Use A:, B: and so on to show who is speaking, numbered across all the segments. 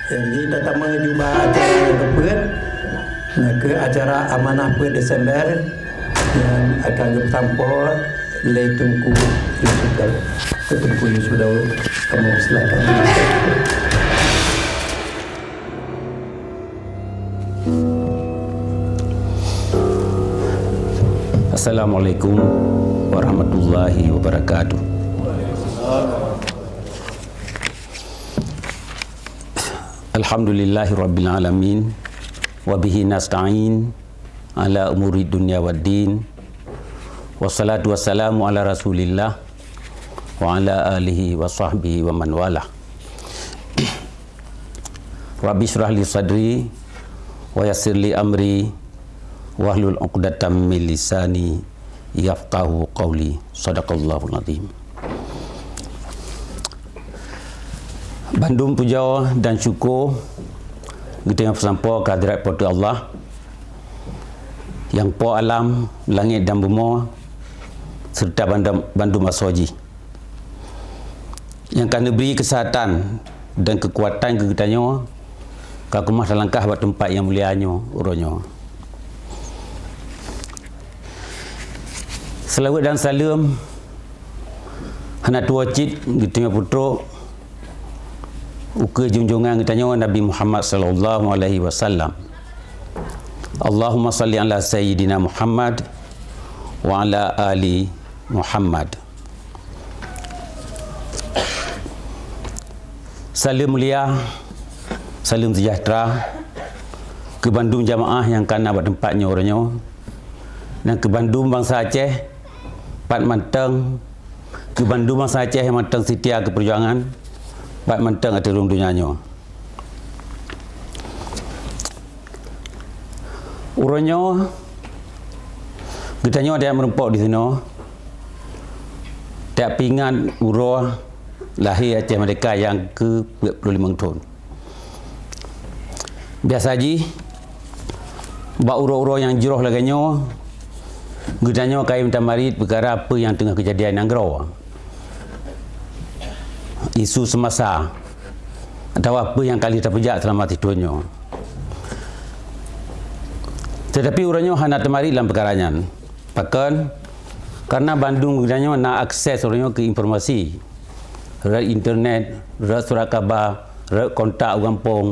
A: Jadi pertama jumpa acara yang tepat ke acara amanah per Desember yang akan bertampur oleh Tunku Yusuf Daud. Tunku Yusuf Daud, kamu silakan.
B: Assalamualaikum warahmatullahi wabarakatuh. Alhamdulillahi rabbil alamin wa bihi nasta'in ala umuri dunya waddin. Wassalatu wassalamu ala Rasulillah wa ala alihi wa sahbihi wa man wala. Rabbi shrah li sadri wa yassir li amri wahlul 'uqdatam min lisani yafqahu qawli. Shadaqallahul azim. Bandung puja dan syukur kita yang bersampa ke hadirat pada Allah yang po alam langit dan bumi serta bandung maswaji yang akan diberi kesihatan dan kekuatan ke kitanya ke rumah langkah buat tempat yang mulianya urunnya. Selawat dan salam anak tua cid kita putra uke junjungan kitanya Nabi Muhammad sallallahu alaihi wasallam. Allahumma salli ala sayyidina Muhammad wa ala ali Muhammad. Salam mulia, salam sejahtera ke Bandung jamaah yang kana buat tempatnya orangnya dan ke Bandung bangsa Aceh Pat Manteng, ke Bandung bangsa Aceh yang manteng setia ke perjuangan Pat Manteng ada dalam dunianya. Urangnya kitanya ada yang merempak di sini. Tak pingat urang lahir Aceh Merdeka yang ke 25 tahun. Biasa haji bak urang-urang yang jeroh laganya kitanya kai minta marit perkara apa yang tengah kejadian yang gerau. Isu semasa atau apa yang kali terpejak selama tidurnya. Tetapi orangnya hendak temari dalam perkaranya. Bahkan karena Bandung orangnya nak akses orangnya ke informasi, rat internet, rat surat khabar, rat kontak orang kampung.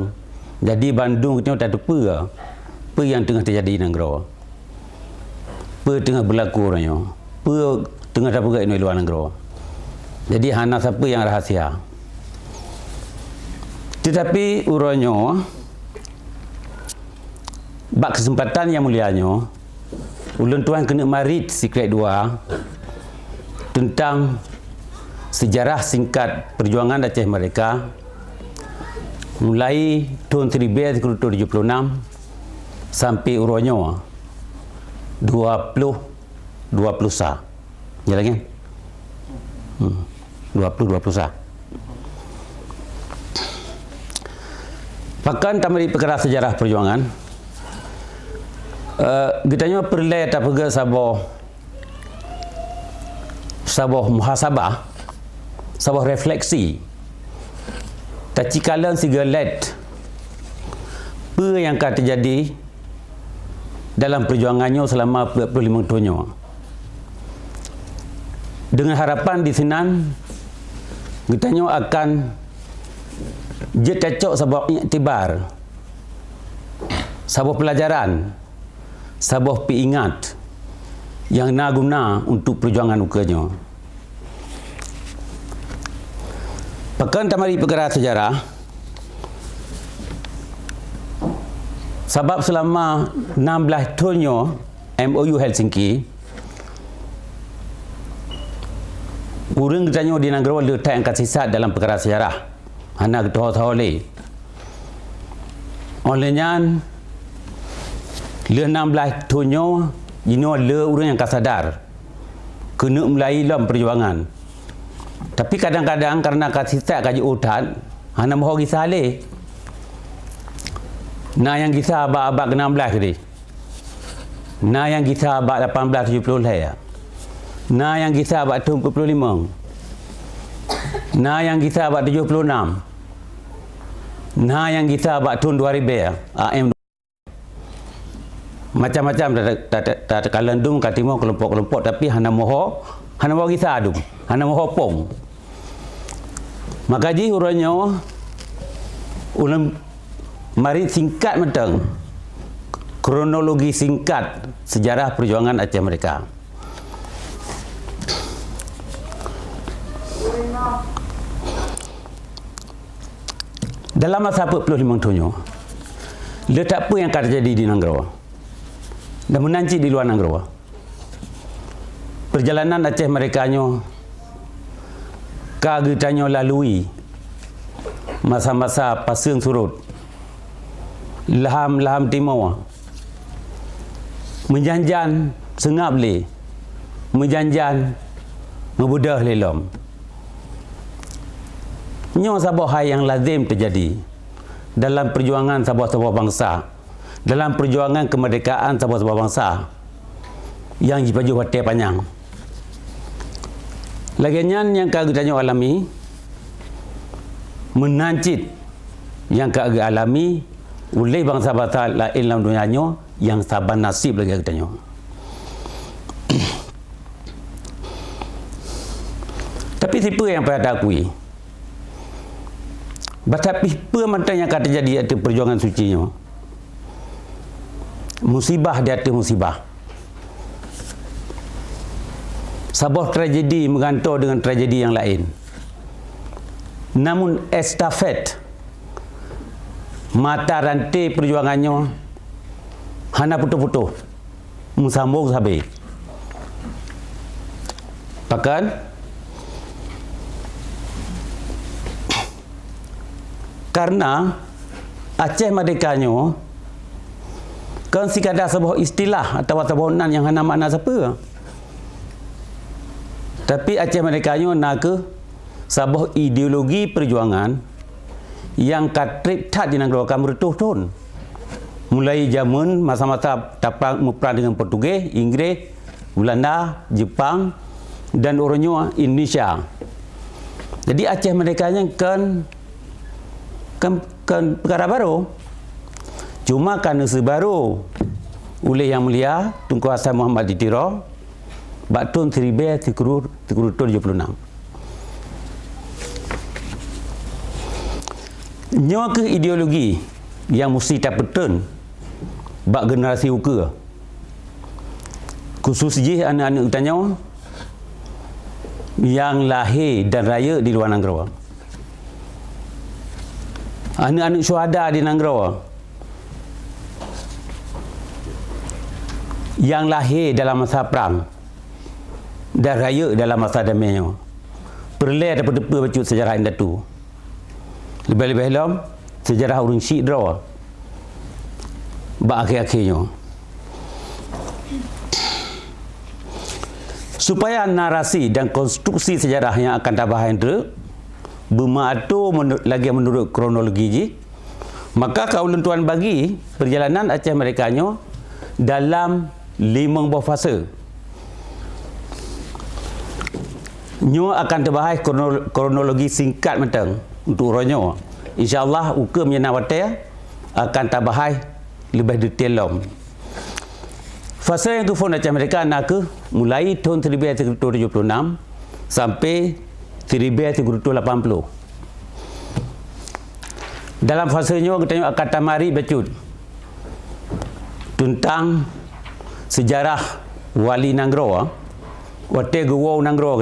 B: Jadi Bandung kita tak ada apa yang tengah terjadi di negara. Apa tengah berlaku orangnya. Apa tengah dapat di luar negara. Jadi hana siapa yang rahasia. Tetapi urangnya bak kesempatan yang mulianya ulun tuan kena marit sikret dua tentang sejarah singkat perjuangan Aceh Merdeka mulai tahun 1976 sampai urangnya 20 sah. Jalan kan? 20 sah. Bahkan tamari perkara sejarah perjuangan kitanya perlu tak pergi sabah muhasabah, sabah refleksi tak cikalan sigalet apa yang akan terjadi dalam perjuangannya selama 45 tahunnya. Dengan harapan di sinan kitanya akan cocok sabab iktibar, sabab pelajaran, sabab peingat yang nak guna untuk perjuangan ukanya. Bahkan tamari perkara sejarah sebab selama 16 tahunnya MOU Helsinki urang kitanya di negara letak angkat sisat dalam perkara sejarah. Anak tahu le. Olehnya le 16 tahunnya ini le urang yang kasadar kena mulai dalam perjuangan. Tapi kadang-kadang karena kat sisat kaji utat, hana mahu kisah le. Nah yang kisah abad ke-16 ke dia. Nah yang kisah abad 1870 lah ya. Nah yang kisah abad 45. Nah yang kisah abad 76. Nah yang kita buat tahun 2000 AM macam-macam tak kalandung katimo kelompok-kelompok tapi hana moho kita adum hana moho pong maka ji uranyo ulam mari singkat mentang kronologi singkat sejarah perjuangan Aceh Merdeka. Dalam masa 45 tahun letak apa yang akan terjadi di Nanggro dan menanci di luar Nanggro. Perjalanan Aceh Merdekanya kagetanyo lalui masa-masa pasang surut, laham timur, menjanjan sengap le, menjanjan ngebudah lelom. Nyo sabah hal yang lazim terjadi dalam perjuangan sebuah bangsa, dalam perjuangan kemerdekaan sebuah bangsa yang dipaju hati panjang. Laginya yang kagetanyo alami menancit yang kagak alami oleh bangsa-bangsa lain dalam dunianya yang sabar nasib lagi kagetanyo. Tapi siapa yang pada akui? Tapi apa mantan yang akan terjadi di perjuangan sucinya? Musibah di atas musibah. Sebuah tragedi menggantung dengan tragedi yang lain. Namun estafet mata rantai perjuangannya hana putus-putus musambung sampai. Bahkan karena Aceh Merdekanya kan sekadar sebuah istilah atau sebuah nan yang hana makna siapa. Tapi Aceh Merdekanya nak ke sebuah ideologi perjuangan yang katrip tat di Nanggro akan bertuh-tuh. Mulai zaman masa-masa tapang perang dengan Portugis, Inggeris, Belanda, Jepang dan orangnya Indonesia. Jadi Aceh Merdekanya kan perkara baru. Cuma kerana sebaru oleh Yang Mulia Tunku Hassan Muhammad Ditiro tahun 1976. Nyawa ke ideologi yang mesti tak betul bak generasi uka. Khusus je anak-anak utanya yang lahir dan raya di luar Nanggro. Anak-anak syuhada di Nanggro yang lahir dalam masa perang dan raya dalam masa damainya. Perlu ada pedepa baca sejarah Indah tu. Lebih-lebih dalam sejarah urang Syekh draw. Ba akhir-akhirnya. Supaya narasi dan konstruksi sejarah yang akan tambahan itu bermakna lagi menurut kronologi ji, maka kaulun tuan bagi perjalanan Aceh Merdekanya dalam 5 buah fasa. Nyo akan terbahas kronologi singkat mentang untuk orangnya. InsyaAllah uka menyenawati akan terbahas lebih detail lom. Fasa yang kufon Aceh Merdeka nak ke mulai tahun 1976 sampai 1980. Dalam fasanya kita akan tamari bacut tentang sejarah Wali Nanggro, Wate Guwau Nanggro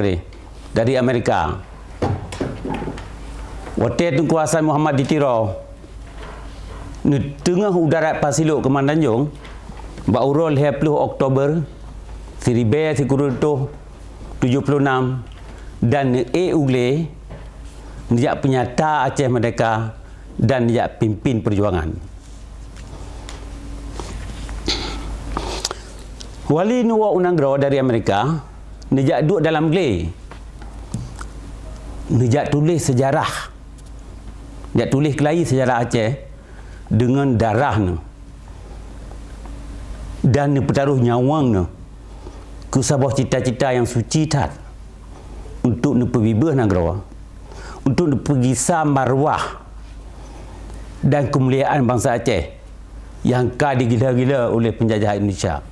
B: dari Amerika. Wate Tunku Hassan Muhammad Ditiro di tengah udara Pasiluk Kemandanjung Baurul 20 Oktober 1976 dan ugle dia penyata Aceh Merdeka dan dia pimpin perjuangan. Wali Nuwa Unanggro dari Amerika dia duduk dalam gelai. Dia tulis sejarah. Dia tulis kelai sejarah Aceh dengan darah dan pertaruh nyawang ke sebuah cita-cita yang suci tat untuk pergi Nanggro, untuk pergi marwah dan kemuliaan bangsa Aceh yang ka digila-gila oleh penjajah Indonesia.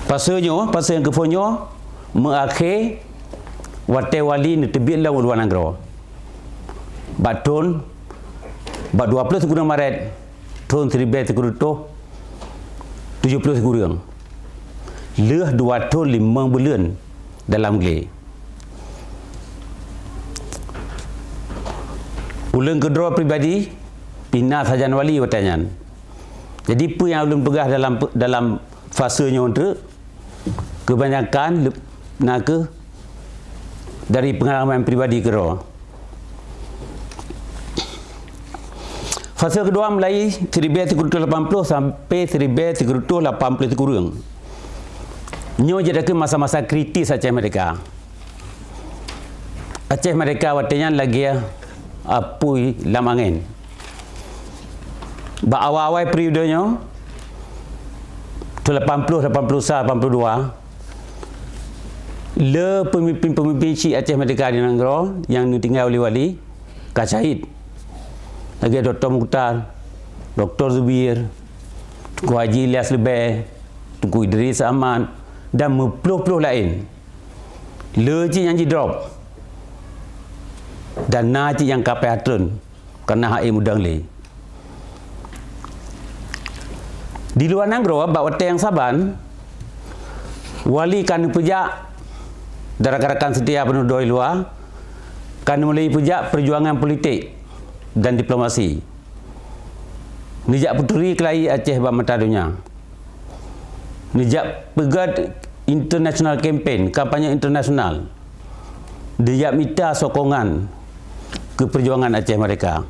B: Pasal yang kefonyo mengakhir Watai Wali ni terbitlah uluan negara. Batun 20 Maret tahun 1970 kurang. Leh 2 tahun 5 bulan dalam gelar. Ulun kedua pribadi pina Sarjana Wali watanyan. Jadi apa yang ulun pegah dalam fasenya itu kebanyakan nak dari pengalaman pribadi kedua. Fase kedua mulai 1980 sampai 1980 kurang. Nyo jadi ke masa-masa kritis Aceh Merdeka. Aceh Merdeka watanya lagi apui lamangin. Ba awal-awal periodenya tu 80, 81, 82 le pemimpin-pemimpin Syekh Aceh Merdeka di negara yang ditinggal oleh Wali Kacahid. Lagi Dr. Mukhtar, Dr. Zubir, Tuku Haji Ilyas Lebeh, Tuku Idris Ahmad dan mempuluh-puluh lain. Leji yang drop dan naji yang kapai hatun kerana hak mudang le. Di luar negara bak wate yang saban Wali kan pejak rakan-rakan setia penduduk luar kan mulai pejak perjuangan politik dan diplomasi. Nijak puteri kelai Aceh bak mata dunia. Nijak pegat international campaign, kampanye internasional. Nijak minta sokongan ke perjuangan Aceh mereka.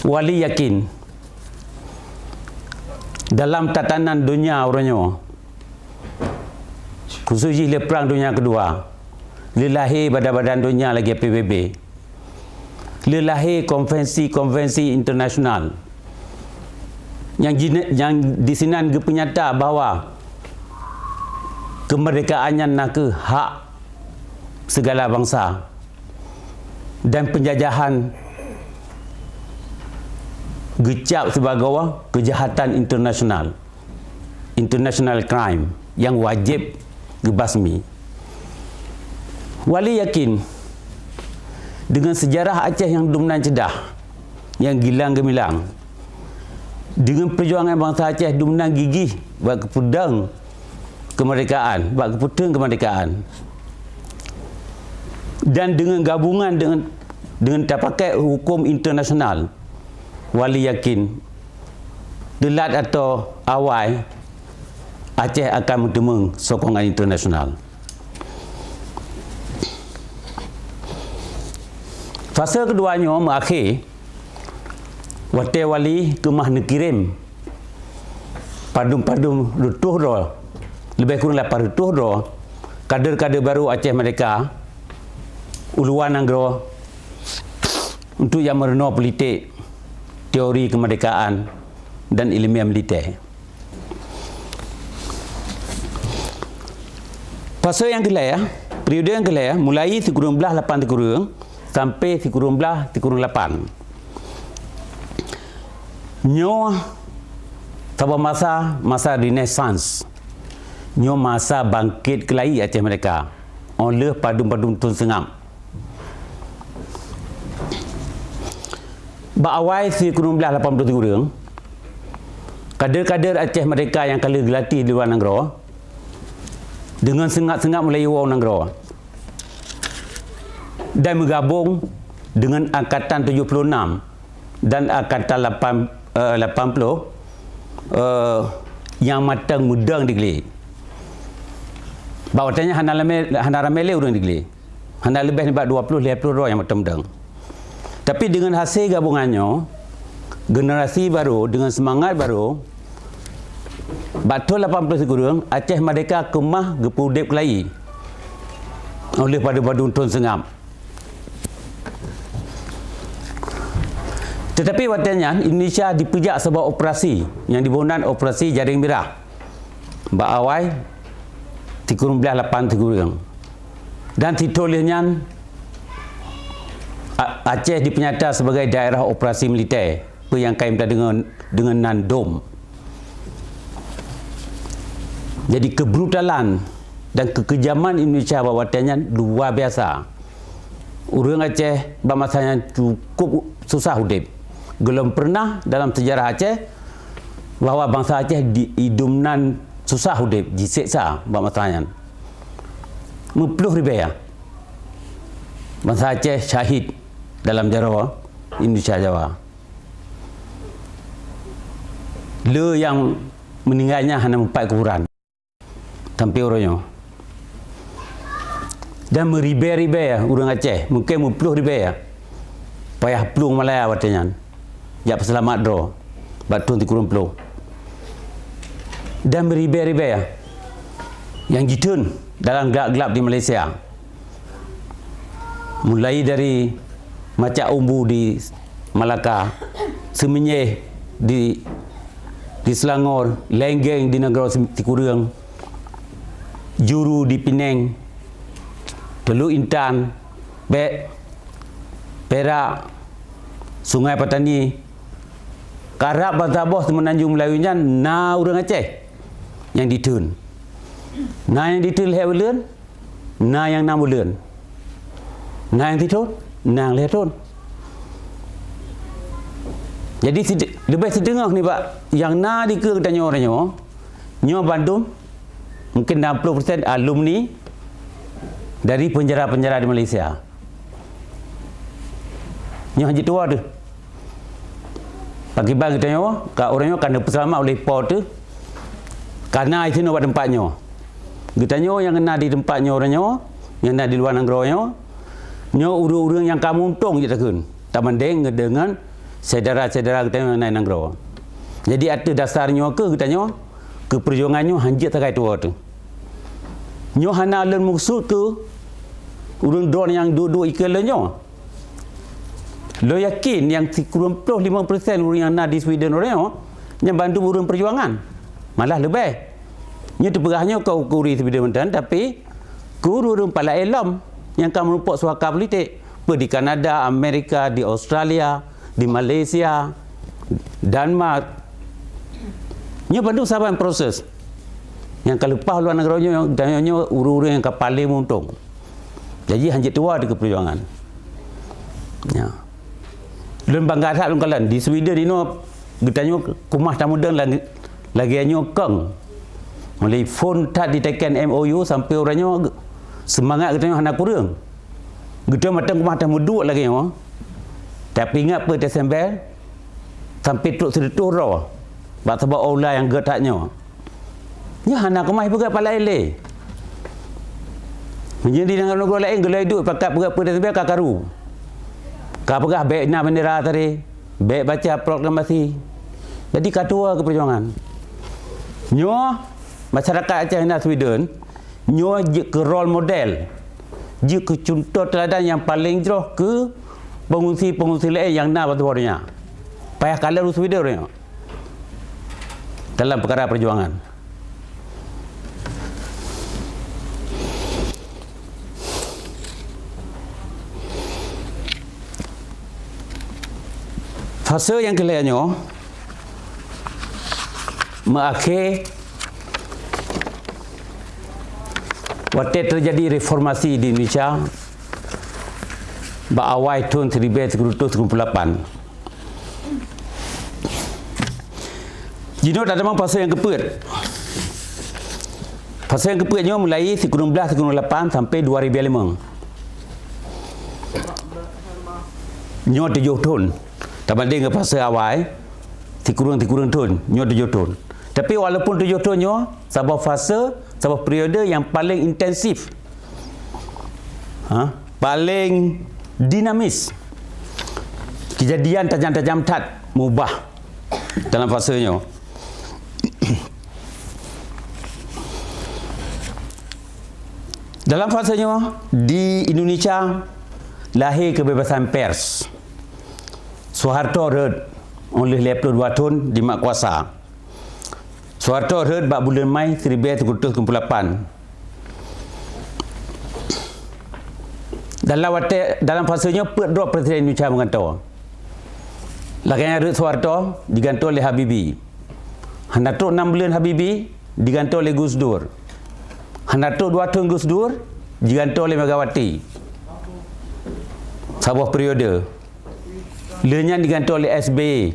B: Wali yakin dalam tatanan dunia orangnya, khususnya perang dunia kedua, lelahir badan-badan dunia lagi PBB, lelahir konvensi-konvensi internasional yang disinan ke penyata bahawa kemerdekaannya nak ke hak segala bangsa dan penjajahan gecap sebagai kejahatan internasional, international crime yang wajib dibasmi. Wali yakin dengan sejarah Aceh yang dominan cedah, yang gilang gemilang, dengan perjuangan bangsa Aceh dominan gigih bak kepudang kemerdekaan, bak kepudang kemerdekaan, dan dengan gabungan dengan tapakai hukum internasional, Wali yakin delat atau awal Aceh akan mentemung sokongan internasional. Fase keduanya mengakhir Watai Wali kemah nekirim padum-padum rutuh ro lebih kurang 800 ro kader-kader baru Aceh Merdeka uluan negara untuk yang merena politik, teori kemerdekaan dan ilmiah militer. Fase yang kelaya, periode yang kelaya mulai 1980 sampai 1938. Nyo tabah masa Renaissance. Nyo masa bangkit kelai Aceh Merdeka oleh padum-padum Tun Sengam. Awal 1983 kader-kader Aceh Merdeka yang kala gelatih di luar negara dengan sengat-sengat Melayu orang negara dan bergabung dengan Angkatan 76 dan Angkatan 80 yang matang mudang digelar. Bawatanya hana ramai orang digelar. Hana lebih ni 20-30 orang yang matang mudang. Tapi dengan hasil gabungannya, generasi baru dengan semangat baru, batul 80 kurang, Aceh Merdeka kemah gepudep kelai oleh pada Tun Sengam. Tetapi watanya Indonesia dipejak sebuah operasi yang dibunuh operasi Jaring Merah. Awal 1980 kurang. Dan ditulisnya Aceh dipenyata sebagai daerah operasi militer yang kait dengan Nandom. Jadi kebrutalan dan kekejaman Indonesia bawatannya luar biasa. Orang Aceh bermasanya cukup susah hidup. Belum pernah dalam sejarah Aceh bahawa bangsa Aceh diidumnan susah hidup, disiksa bermasanya. Mempuluh ribu bangsa Aceh syahid dalam Jawa, Indonesia Jawa. Le yang meninggalnya hanya 4 kuburan. Sampai orangnya. Dan meribe-ribe orang Aceh, mungkin 10 ribu payah pelung Malaya watanya. Ya selamat do. Batu di kurung pelung. Dan meribe-ribe yang jitun dalam gelap-gelap di Malaysia. Mulai dari Macak Umbu di Malaka, Semenyih di Selangor, Lenggeng di negara Tikurang, Juru di Penang, Teluk Intan, Perak, Sungai Petani, Karab Batabah Semenanjung Melayunya, na orang Aceh yang ditun. Na yang ditun leher bulan, na yang 6 bulan. Na yang ditun, na yang leher tun. Jadi lebih sedengah ni Pak, yang na di ke tanya orangnya, nyo Bandung, mungkin 60% alumni dari penjara-penjara di Malaysia. Nyo haji tua tu. Pagi-pagi tanya, kat orangnya kena berselamat oleh Paul tu, karena itu nak buat tempatnya. Kita yang kena di tempatnya orangnya, yang kena di luar negaranya, nyo urang-urang yang kamu untung je takun. Tak banding dengan saudara-saudara kita yang naik negara. Jadi ada dasarnya kita ke perjuangannya hanjit terkait tua tu. Nyo hana len maksud ke urang don yang duduk ikalannya. Lo yakin yang kurang 50% orang yang nak di Sweden orang yang bantu urang perjuangan. Malah lebih. Nyo terperahnya kau kuri Sweden dan tapi urang pala elam yang kamu nampak suaka politik di Kanada, Amerika, di Australia, di Malaysia, Denmark. Nyo bantu sahabat proses. Yang kalau lepas luar negaranya dananya urang-urang yang paling untung. Jadi hanjit tua di perjuangan. Ya. Dan bangga tak lungkalan di Sweden ini getanya kumah tamu dan lagi anyo keng. Mulai phone tak ditekan MOU sampai orangnya semangat getanya hendak kurang. Getanya matang kumah tamu duduk lagi yo. Tapi ingat per Desember sampai truk sedetuh roh. Bak sebab olah yang getaknya. Ya hana kumai pegak pala ele. Menjadi dengan negara lain gelai duk pakat pegak per Desember kakaru. Ka pegah baik na bendera tadi. Baik baca proklamasi. Jadi katua ke perjuangan. Nyo masyarakat Aceh dan Sweden nyo je ke role model. Je ke contoh teladan yang paling jelas ke pengungsi-pengungsi lain yang nak batu-batunya. Payah kalah urus video ni. Dalam perkara perjuangan. Fase yang kelainnya mengakhir waktu terjadi reformasi di Indonesia awal tahun 1998. Jino tak ada fase yang keempat. Fase yang keempatnya mulai 1998 sampai 2005. Nyo 7 tahun. Tak banding dengan fase awal tikurang tahun, nyo 7 tahun. Tapi walaupun 7 tahun nyo sebuah fase, sebuah periode yang paling intensif. Paling dinamis. Kejadian tajam-tajam tat mubah dalam fasenya. Dalam fasenya di Indonesia lahir kebebasan pers. Soeharto red oleh 22 tahun di mak kuasa. Soeharto red bak bulan Mai 1998. dalam fasenya drop Presiden Indonesia mengantar. Lakanya Rut Soeharto digantung oleh Habibie. Hanatuk 6 bulan Habibie digantung oleh Gus Dur. Hanatuk 2 tahun Gus Dur digantung oleh Megawati. Sebuah periode. Lenyan digantung oleh SBY,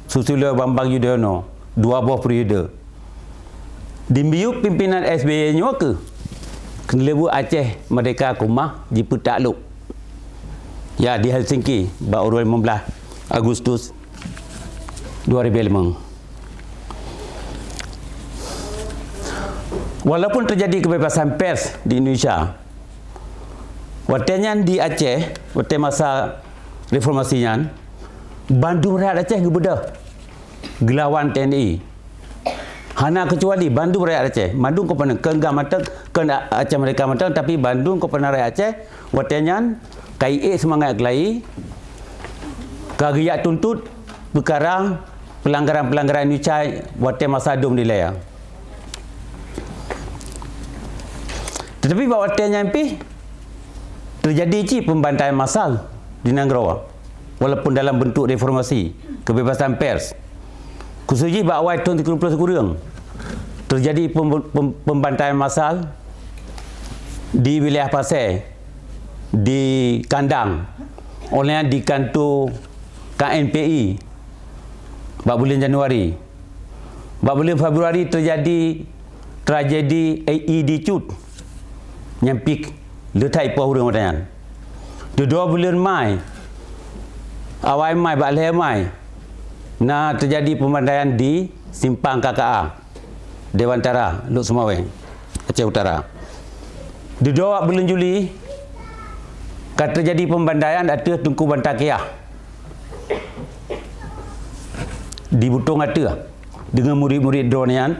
B: Susilo Bambang Yudhoyono, 2 buah periode. Dimbiuk pimpinan SBY nya ke Kenelebu Aceh Merdeka Kumah Jipu Takluk. Ya, di Helsinki baru 15 Agustus 2005. Walaupun terjadi kebebasan pers di Indonesia, waktunya di Aceh, waktu masa reformasinya, Bandung Rakyat Aceh gebedah gelawan TNI. Hana kecuali Bandung Rakyat Aceh. Bandung kau pernah kenggam matang, kena Aceh Merdeka matang, tapi Bandung kau pernah Rakyat Aceh, waktunya KIA semangat kelai, kagiat tuntut perkara pelanggaran-pelanggaran Indonesia waktu masa dom dilaya. Tetapi waktunya MP terjadi pembantaian massal di Nanggro, walaupun dalam bentuk reformasi kebebasan pers. Khususnya bahawa tahun 30 kurang terjadi pembantaian massal di wilayah Pasir, di Kandang, oleh di kantor KNPI bulan Januari. Bulan Februari terjadi tragedi AED Cut yang pik letak ipah orang matanya. Di 2 bulan Mai, awal Mai, balik Mai, terjadi pembantaian di Simpang KKA, Dewantara, Luk Sumaweng, Aceh Utara. Di 2 bulan Juli, terjadi pembantaian atas Tunku Bantakiah di Butong Atas dengan murid-murid dronian.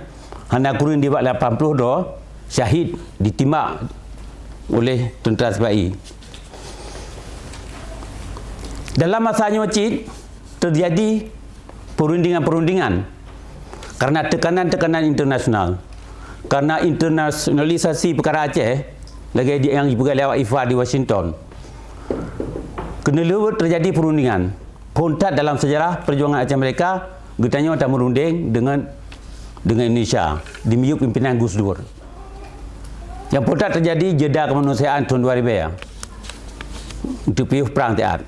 B: Hanya kurang di 80 do syahid ditimbak oleh tentera SPI. Dalam masanya wajib terjadi perundingan-perundingan karena tekanan-tekanan internasional, karena internasionalisasi perkara Aceh lagi yang dipegang lewat IFA di Washington. Kena terjadi perundingan. Kontak dalam sejarah perjuangan Aceh Merdeka, getanya tak merunding dengan Indonesia di miuk pimpinan Gus Dur. Yang pertama terjadi jeda kemanusiaan tahun 2000 untuk piuh perang tiat.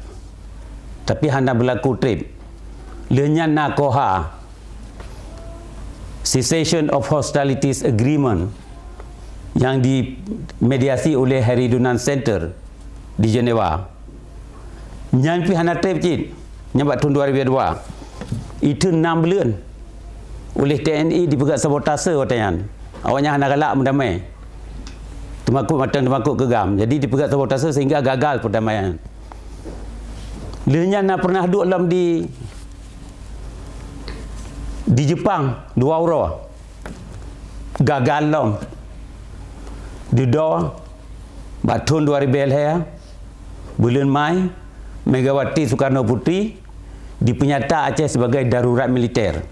B: Tapi hendak berlaku trip. Lenyan Nakoha Cessation of Hostilities Agreement yang dimediasi oleh Harry Dunan Center di Geneva. Yang pihak trip cit nyambat tahun 2002. Itu 6 bulan oleh TNI dipegat sabotase watanya. Awaknya hendak galak mendamai. Temakuk gegam. Jadi dipegat sabotase sehingga gagal perdamaian. Lenyan pernah duduk dalam di Jepang 2 orang. Gagal long. Di doa tahun 2000 bulan Mai, Megawati Soekarno Putri dipenyata Aceh sebagai darurat militer.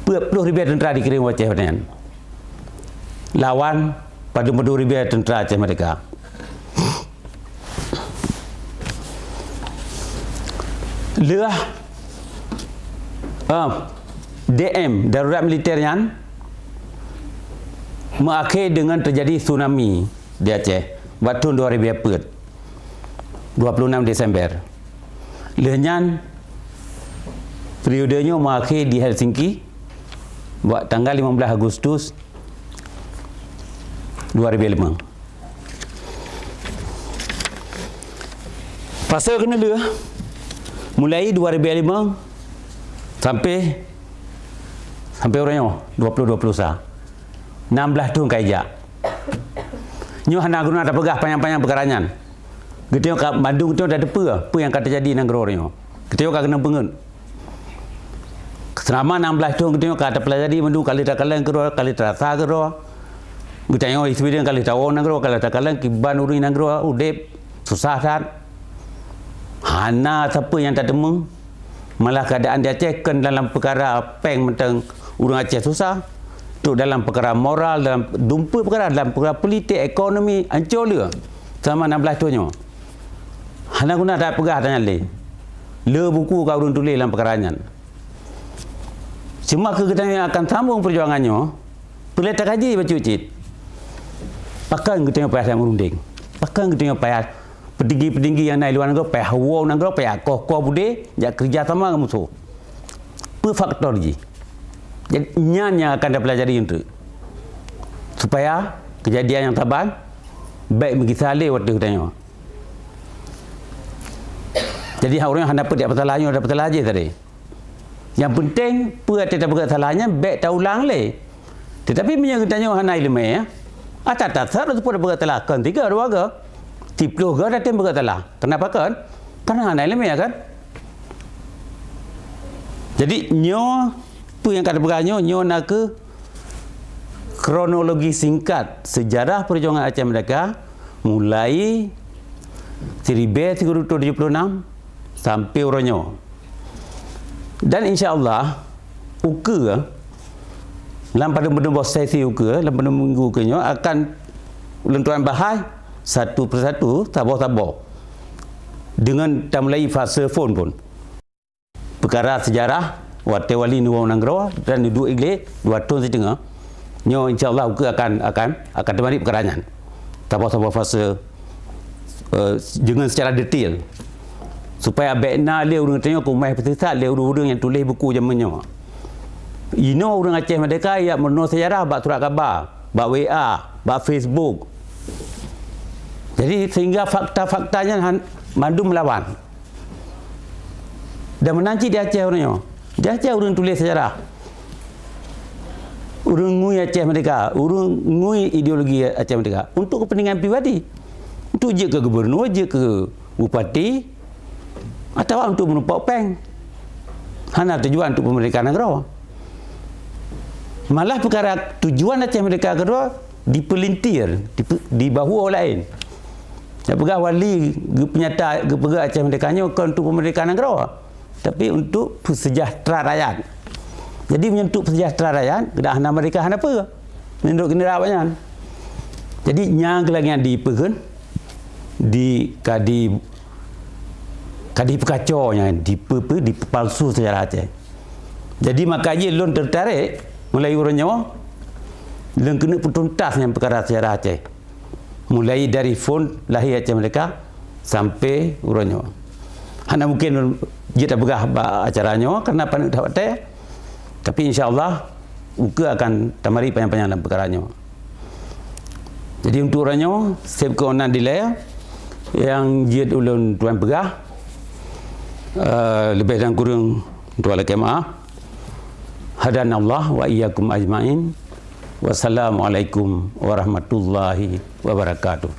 B: 40,000 tentera dikirim Aceh watanya. Lawan pada 40,000 tentera Aceh Merdeka. Lelah DM darurat militernya mengakhir dengan terjadi tsunami di Aceh tahun 2004 26 Desember. Lenyan periodenya mengakhir di Helsinki buat tanggal 15 Agustus 2005. Pasal kena dia mulai 2005 sampai orangnya 2020 sah 16 tahun kajak nyo hana guna ada pegah panjang-panjang perkarangan gitu kat Bandung tu dah ada apa yang kata jadi nang gerornya gitu kat kena pengen selama 16 tahun gitu kat ada pelajari Bandung kali tak kalang geror kali terasa geror gitu yo isbidang kali tahu nang geror kali tak kalang kiban urang nang geror udep susah kan hana siapa yang tak demeng malah keadaan di Aceh kan dalam perkara peng mentang urang Aceh susah Tuk dalam perkara moral, dalam dumpa perkara, dalam perkara politik, ekonomi, hancur dia. Sama 16 tuhnya. Hana guna tak pegah tanya le. Le buku kau urun tulis dalam perkaranya. Cuma kita akan sambung perjuangannya. Boleh tak kaji baca cit. Pakai kita payah yang merunding. Pakai kita payah petinggi-petinggi yang naik luar negara payah hawa negara payah koh bude jak kerja sama dengan musuh. Per faktor je. Jadi yang akan dipelajari untuk supaya kejadian yang taban baik bagi salih waktu katanya. Jadi orang yang dapat dia salahnya dapat salah je tadi. Yang penting per dapat salahnya baik tak ulang le. Tetapi punya katanya hana ilmu ya. Atas tu pun dapat salah kan 3 2 ke 10 ke datang dapat salah. Kenapa kan? Karena hana ilmu ya kan. Jadi nyo tu yang kata beranya nyo nak ke kronologi singkat sejarah perjuangan Aceh Merdeka mulai 1776 sampai uranyo. Dan insya-Allah uka dalam pada benda sesi uka dalam pada minggu ukanya akan lentuan bahas satu persatu tabah-tabah dengan tak mulai fase phone pun. Perkara sejarah Wate Wali Nuwang Nanggro dan dua igle 2 tahun setengah. Nyo insya-Allah akan temari perkaranya. Tabah-tabah fase dengan secara detail. Supaya bekna le urang tanya ku mai petisat le urang yang tulis buku zamannya. Ino orang Aceh Merdeka yang menurut sejarah bak surat khabar, bak WA, bak Facebook. Jadi sehingga fakta-faktanya mandu melawan. Dan menanci di Aceh orangnya. Di Aceh orang tulis sejarah. Orang ngui Aceh Merdeka, orang ngui ideologi Aceh Merdeka untuk kepentingan pribadi. Untuk je ke gubernur, je ke bupati atau untuk menumpak peng. Hana tujuan untuk pemerintahan negara. Malah perkara tujuan Aceh Merdeka kedua dipelintir di bahu orang lain. Saya pegang wali penyata pegang Aceh Merdekanya bukan untuk pemerintahan negara, tapi untuk sejahtera rakyat. Jadi menyentuh sejahtera rakyat, kedah hana mereka hana apa? Menurut kena banyak. Jadi yang lagi yang dipegun di kadi pekacaunya dipalsu sejarah Aceh. Jadi makanya lon tertarik mulai urangnya lon kena tuntas yang perkara sejarah Aceh. Mulai dari fond lahir Aceh Merdeka sampai urangnya. Hana mungkin dia tak begah acaranya kerana pandang dapat teh. Tapi insya-Allah uka akan tamari panjang-panjang dalam perkaranya. Jadi untuk urangnya sep ke onan delay yang jid ulun tuan pegah lebih dan kurang tuan laki maaf. Hadanallah wa iyyakum ajmain. Wassalamualaikum warahmatullahi wabarakatuh.